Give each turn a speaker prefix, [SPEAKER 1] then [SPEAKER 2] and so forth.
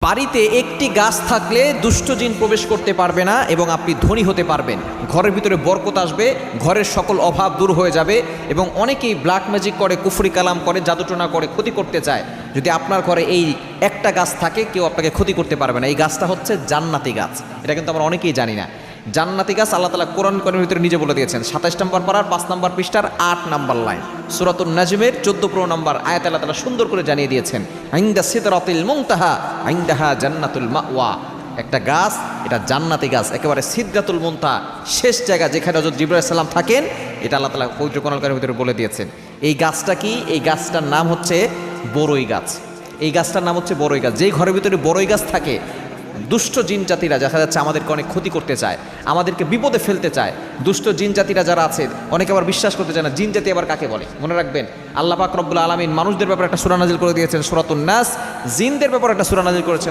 [SPEAKER 1] বাড়িতে একটি গাছ থাকলে দুষ্ট জিন প্রবেশ করতে পারবে না এবং আপনি ধনী হতে পারবেন। ঘরের ভিতরে বরকত আসবে, ঘরের সকল অভাব দূর হয়ে যাবে। এবং অনেকেই ব্ল্যাক ম্যাজিক করে, কুফরি কালাম করে, জাদুটোনা করে ক্ষতি করতে চায়। যদি আপনার ঘরে এই একটা গাছ থাকে, কেউ আপনাকে ক্ষতি করতে পারবে না। এই গাছটা হচ্ছে জান্নাতি গাছ। এটা কিন্তু আমরা অনেকেই জানি না। জান্নাতি গাছ আল্লাহ তাআলা কোরআনের ভিতরে নিজে বলে দিয়েছেন। ২৭ নম্বর পারার ৫ নম্বর পৃষ্ঠার ৮ নম্বর লাইন, সূরাতুন নাজমের ১৪ নম্বর আয়াত আল্লাহ তাআলা সুন্দর করে জানিয়ে দিয়েছেন, ইনদা সিদরাতিল মুনতাহা ইনদাহা জান্নাতুল মাওয়া। একটা গাছ, এটা জান্নাতি গাছ, একেবারে সিদরাতুল মুনতাহা, শেষ জায়গা যেখানে হযরত জিবরাইল আলাইহিস সালাম থাকেন। এটা আল্লাহ তাআলা পবিত্র কোরআনের ভিতরে বলে দিয়েছেন। এই গাছটা কি? এই গাছটার নাম হচ্ছে বড়ই গাছ। এই গাছটার নাম হচ্ছে বড়ই গাছ। যেই ঘরের ভিতরে বড়ই গাছ থাকে, দুষ্ট জিন জাতিরা দেখা যাচ্ছে আমাদেরকে অনেক ক্ষতি করতে চায়, আমাদেরকে বিপদে ফেলতে চায়। দুষ্ট জিন জাতিরা যারা আছে, অনেকে আবার বিশ্বাস করতে চায় না জিন জাতি আবার কাকে বলে। মনে রাখবেন, আল্লাহ পাক রব্বুল আলামিন মানুষদের ব্যাপারে একটা সূরা নাজিল করে দিয়েছেন সূরাতুন নাস, জিনদের ব্যাপারে একটা সূরা নাজিল করেছেন